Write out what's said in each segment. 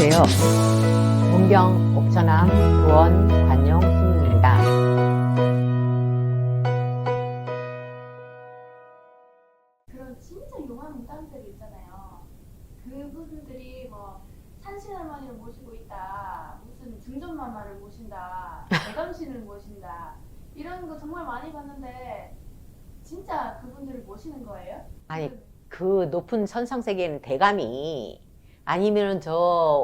안녕하세요. 문경 옥천암 도원 관용 스님입니다. 그런 진짜 용한 무당들이 있잖아요. 그분들이 뭐 산신할머니를 모시고 있다, 무슨 증전마마를 모신다, 대감신을 모신다, 이런 거 정말 많이 봤는데 진짜 그분들을 모시는 거예요? 아니, 그 높은 선상세계에는 대감이 아니면 저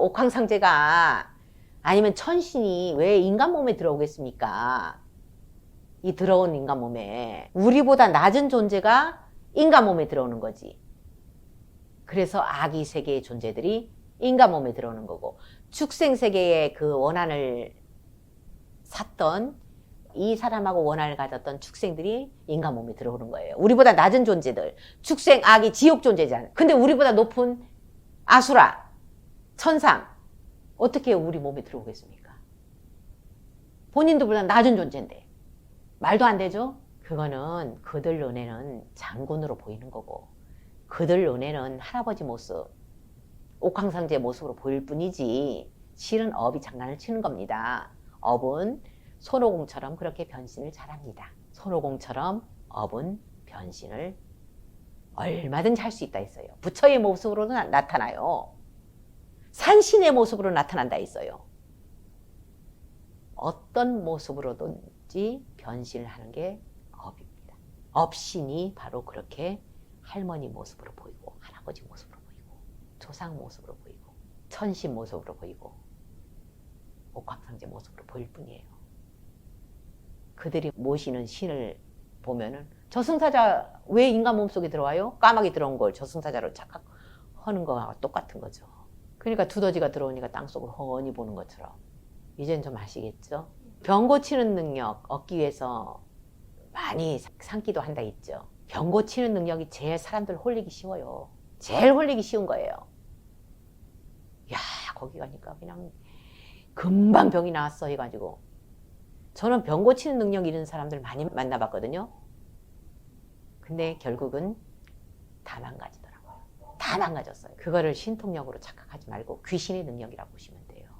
옥황상제가 아니면 천신이 왜 인간 몸에 들어오겠습니까? 이 들어온 인간 몸에 우리보다 낮은 존재가 인간 몸에 들어오는 거지. 그래서 아기 세계의 존재들이 인간 몸에 들어오는 거고, 축생 세계의 그 원한을 샀던 이 사람하고 원한을 가졌던 축생들이 인간 몸에 들어오는 거예요. 우리보다 낮은 존재들, 축생, 아기, 지옥 존재잖아요. 근데 우리보다 높은 아수라, 천상, 어떻게 우리 몸에 들어오겠습니까? 본인들보다 낮은 존재인데 말도 안 되죠? 그거는 그들 눈에는 장군으로 보이는 거고, 그들 눈에는 할아버지 모습, 옥황상제 모습으로 보일 뿐이지 실은 업이 장난을 치는 겁니다. 업은 손오공처럼 그렇게 변신을 잘합니다. 손오공처럼 업은 변신을 얼마든지 할 수 있다 했어요. 부처의 모습으로는 나타나요. 산신의 모습으로 나타난다 했어요. 어떤 모습으로든지 변신을 하는 게 업입니다. 업신이 바로 그렇게 할머니 모습으로 보이고, 할아버지 모습으로 보이고, 조상 모습으로 보이고, 천신 모습으로 보이고, 옥황상제 모습으로 보일 뿐이에요. 그들이 모시는 신을 보면은 저승사자 왜 인간 몸속에 들어와요? 까마귀 들어온 걸 저승사자로 착각하는 거와 똑같은 거죠. 그러니까 두더지가 들어오니까 땅속을 훤히 보는 것처럼. 이젠 좀 아시겠죠? 병 고치는 능력 얻기 위해서 많이 삼기도 한다 했죠. 병 고치는 능력이 제일 사람들 홀리기 쉬워요. 제일 홀리기 쉬운 거예요. 야, 거기 가니까 그냥 금방 병이 나왔어 해가지고. 저는 병 고치는 능력 있는 사람들 많이 만나봤거든요. 근데 결국은 다 망가지더라고요. 다 망가졌어요. 그거를 신통력으로 착각하지 말고 귀신의 능력이라고 보시면 돼요.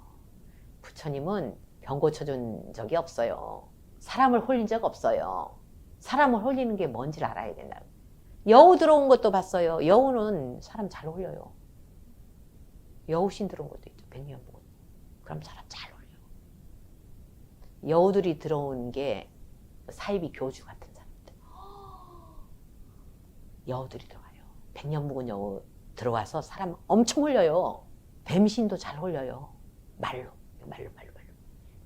부처님은 병 고쳐준 적이 없어요. 사람을 홀린 적 없어요. 사람을 홀리는 게 뭔지를 알아야 된다. 여우 들어온 것도 봤어요. 여우는 사람 잘 홀려요. 여우신 들어온 것도 있죠. 백년묵은. 그럼 사람 잘 홀려요. 여우들이 들어온 게 사이비 교주 같은 사람들. 여우들이 들어와요. 백년묵은 여우 들어와서 사람 엄청 홀려요. 뱀신도 잘 홀려요. 말로.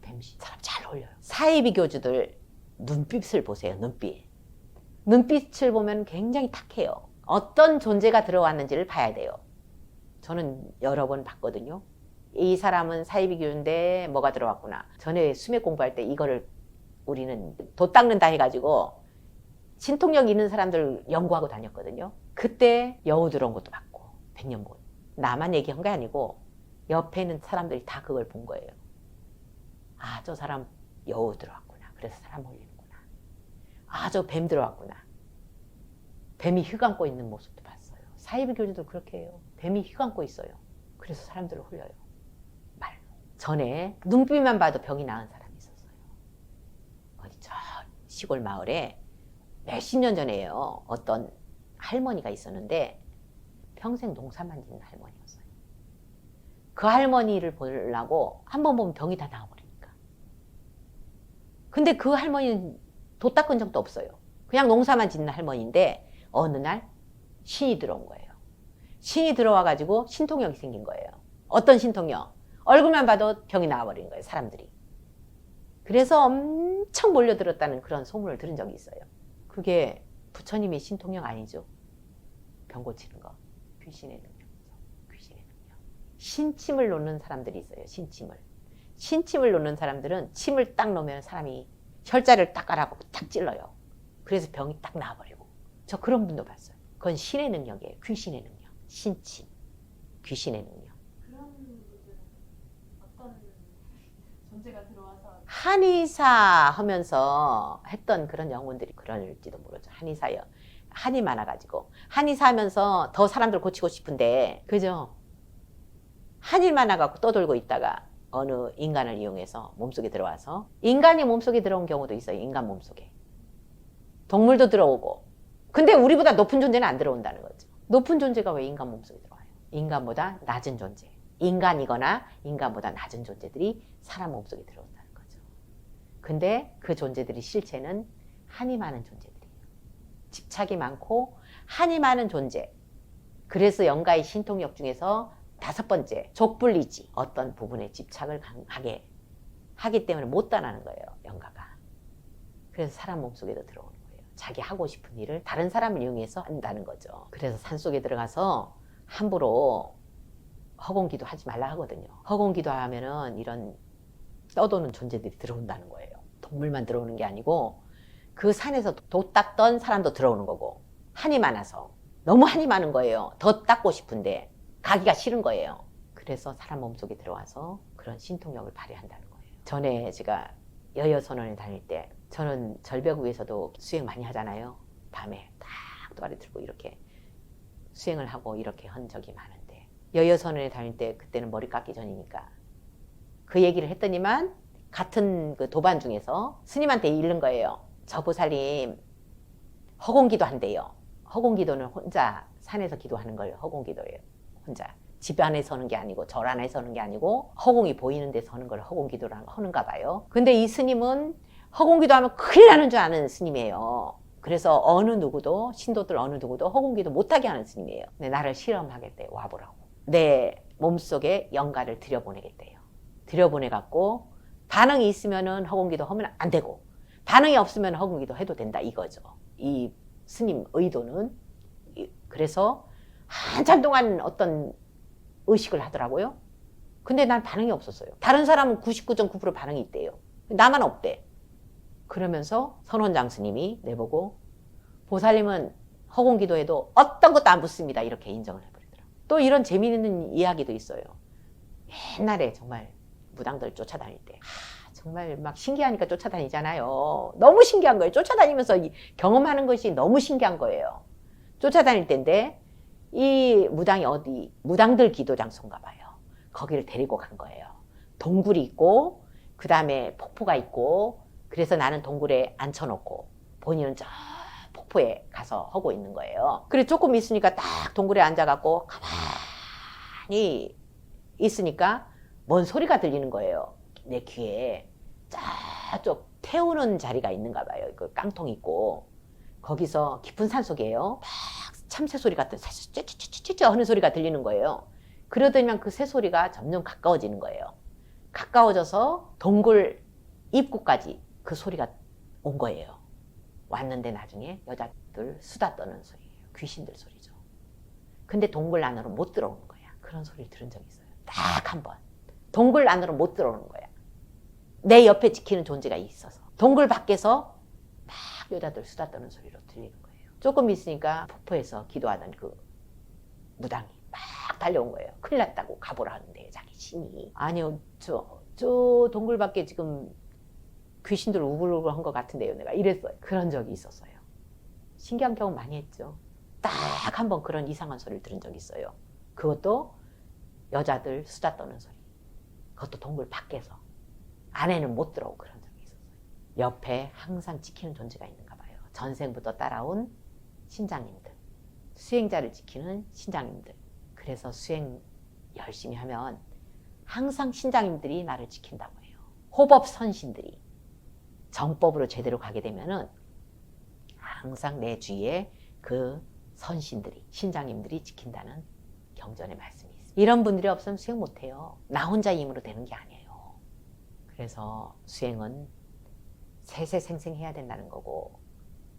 뱀신 사람 잘 홀려요. 사이비 교주들 눈빛을 보세요. 눈빛을 보면 굉장히 탁해요. 어떤 존재가 들어왔는지를 봐야 돼요. 저는 여러 번 봤거든요. 이 사람은 사이비 교주인데 뭐가 들어왔구나. 전에 수맥 공부할 때 이거를 우리는 도 닦는다 해가지고 신통력 있는 사람들 연구하고 다녔거든요. 그때 여우 들어온 것도 봤고, 백년묵. 나만 얘기한 게 아니고 옆에 있는 사람들이 다 그걸 본 거예요. 아, 저 사람 여우 들어왔구나. 그래서 사람 홀리는구나. 아, 저 뱀 들어왔구나. 뱀이 휘감고 있는 모습도 봤어요. 사이비 교주도 그렇게 해요. 뱀이 휘감고 있어요. 그래서 사람들을 홀려요. 말로. 전에 눈빛만 봐도 병이 나은 사람이 있었어요. 어디 저 시골 마을에 몇십 년 전에요. 어떤 할머니가 있었는데 평생 농사만 짓는 할머니였어요. 그 할머니를 보려고 한 번 보면 병이 다 나와버리니까. 근데 그 할머니는 도 닦은 적도 없어요. 그냥 농사만 짓는 할머니인데 어느 날 신이 들어온 거예요. 신이 들어와가지고 신통력이 생긴 거예요. 어떤 신통력? 얼굴만 봐도 병이 나와버린 거예요, 사람들이. 그래서 엄청 몰려들었다는 그런 소문을 들은 적이 있어요. 그게 부처님의 신통력 아니죠. 병 고치는 거. 귀신의 능력이죠. 귀신의 능력. 신침을 놓는 사람들이 있어요. 신침을 놓는 사람들은 침을 딱 놓으면 사람이 혈자를 딱 깔아갖고 딱 찔러요. 그래서 병이 딱 나와버리고. 저 그런 분도 봤어요. 그건 신의 능력이에요. 귀신의 능력. 신침. 귀신의 능력. 그런 분들은 어떤 존재가 들어와서 한의사 하면서 했던 그런 영혼들이 그럴지도 모르죠. 한의사요. 한이 많아가지고. 한의사 하면서 더 사람들 고치고 싶은데, 그죠? 한 일만 하고 떠돌고 있다가 어느 인간을 이용해서 몸속에 들어와서 인간이 몸속에 들어온 경우도 있어요. 인간 몸속에. 동물도 들어오고. 근데 우리보다 높은 존재는 안 들어온다는 거죠. 높은 존재가 왜 인간 몸속에 들어와요? 인간보다 낮은 존재. 인간이거나 인간보다 낮은 존재들이 사람 몸속에 들어온다는 거죠. 근데 그 존재들이 실체는 한이 많은 존재들이에요. 집착이 많고 한이 많은 존재. 그래서 영가의 신통력 중에서 5번째, 족불리지. 어떤 부분에 집착을 강하게 하기 때문에 못 떠나는 거예요, 영가가. 그래서 사람 몸속에도 들어오는 거예요. 자기 하고 싶은 일을 다른 사람을 이용해서 한다는 거죠. 그래서 산속에 들어가서 함부로 허공기도 하지 말라 하거든요. 허공기도 하면은 이런 떠도는 존재들이 들어온다는 거예요. 동물만 들어오는 게 아니고 그 산에서 돛 닦던 사람도 들어오는 거고, 한이 많아서 너무 한이 많은 거예요. 더 닦고 싶은데 가기가 싫은 거예요. 그래서 사람 몸속에 들어와서 그런 신통력을 발휘한다는 거예요. 전에 제가 여여선원에 다닐 때 저는 절벽 위에서도 수행 많이 하잖아요. 밤에 딱 또아리 들고 이렇게 수행을 하고 이렇게 한 적이 많은데, 여여선원에 다닐 때 그때는 머리 깎기 전이니까 그 얘기를 했더니만 같은 그 도반 중에서 스님한테 잃는 거예요. 저 보살님 허공기도 한대요. 허공기도는 혼자 산에서 기도하는 걸 허공기도예요. 혼자 집 안에 서는 게 아니고 절 안에 서는 게 아니고 허공이 보이는 데 서는 걸 허공기도라고 하는가 봐요. 근데 이 스님은 허공기도 하면 큰일 나는 줄 아는 스님이에요. 그래서 어느 누구도, 신도들 어느 누구도 허공기도 못하게 하는 스님이에요. 근데 나를 실험하겠대, 와보라고. 내 몸속에 영가를 들여보내겠대요. 들여보내갖고 반응이 있으면은 허공기도 하면 안 되고, 반응이 없으면 허공기도 해도 된다 이거죠. 이 스님 의도는. 그래서 한참 동안 어떤 의식을 하더라고요. 근데 난 반응이 없었어요. 다른 사람은 99.9% 반응이 있대요. 나만 없대. 그러면서 선원장 스님이 내보고, 보살님은 허공기도해도 어떤 것도 안 붙습니다, 이렇게 인정을 해버리더라고요. 또 이런 재미있는 이야기도 있어요. 옛날에 정말 무당들 쫓아다닐 때 정말 막 신기하니까 쫓아다니잖아요. 너무 신기한 거예요. 쫓아다니면서 경험하는 것이 너무 신기한 거예요. 쫓아다닐 때인데 이 무당이 어디 무당들 기도 장소인가 봐요. 거기를 데리고 간 거예요. 동굴이 있고 그 다음에 폭포가 있고, 그래서 나는 동굴에 앉혀놓고 본인은 저 폭포에 가서 하고 있는 거예요. 그래 조금 있으니까 딱 동굴에 앉아갖고 가만히 있으니까 뭔 소리가 들리는 거예요. 내 귀에. 저쪽 태우는 자리가 있는가 봐요. 그 깡통 있고 거기서 깊은 산속이에요. 막 참새 소리 같은 찌찌찌찌찌 하는 소리가 들리는 거예요. 그러더니만 그 새 소리가 점점 가까워지는 거예요. 가까워져서 동굴 입구까지 그 소리가 온 거예요. 왔는데 나중에 여자들 수다 떠는 소리예요. 귀신들 소리죠. 근데 동굴 안으로 못 들어오는 거야. 그런 소리를 들은 적이 있어요. 딱 한 번. 동굴 안으로 못 들어오는 거야. 내 옆에 지키는 존재가 있어서. 동굴 밖에서 막 여자들 수다 떠는 소리로 들리는 거예요. 조금 있으니까 폭포에서 기도하던 그 무당이 막 달려온 거예요. 큰일 났다고 가보라 하는데 자기 신이. 아니요, 저 동굴 밖에 지금 귀신들 우글우글 한 것 같은데요, 내가 이랬어요. 그런 적이 있었어요. 신기한 경험 많이 했죠. 딱 한 번 그런 이상한 소리를 들은 적이 있어요. 그것도 여자들 수다 떠는 소리. 그것도 동굴 밖에서. 안에는 못 들어오고 그런 적이 있었어요. 옆에 항상 지키는 존재가 있는가 봐요. 전생부터 따라온 신장님들. 수행자를 지키는 신장님들. 그래서 수행 열심히 하면 항상 신장님들이 나를 지킨다고 해요. 호법 선신들이. 정법으로 제대로 가게 되면은 항상 내 주위에 그 선신들이, 신장님들이 지킨다는 경전의 말씀이 있습니다. 이런 분들이 없으면 수행 못해요. 나 혼자 힘으로 되는 게 아니에요. 그래서 수행은 세세생생 해야 된다는 거고,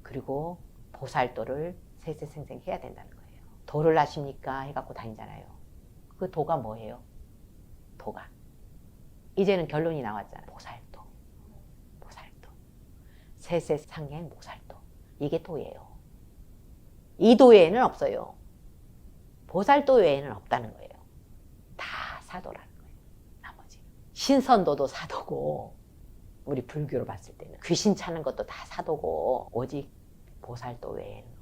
그리고 보살도를 세세생생 해야 된다는 거예요. 도를 아십니까? 해갖고 다니잖아요. 그 도가 뭐예요? 도가. 이제는 결론이 나왔잖아요. 보살도. 세세상행 보살도. 이게 도예요. 이 도 외에는 없어요. 보살도 외에는 없다는 거예요. 다 사도라는 거예요. 나머지. 신선도도 사도고, 우리 불교로 봤을 때는 귀신 차는 것도 다 사도고, 오직 보살도 외에는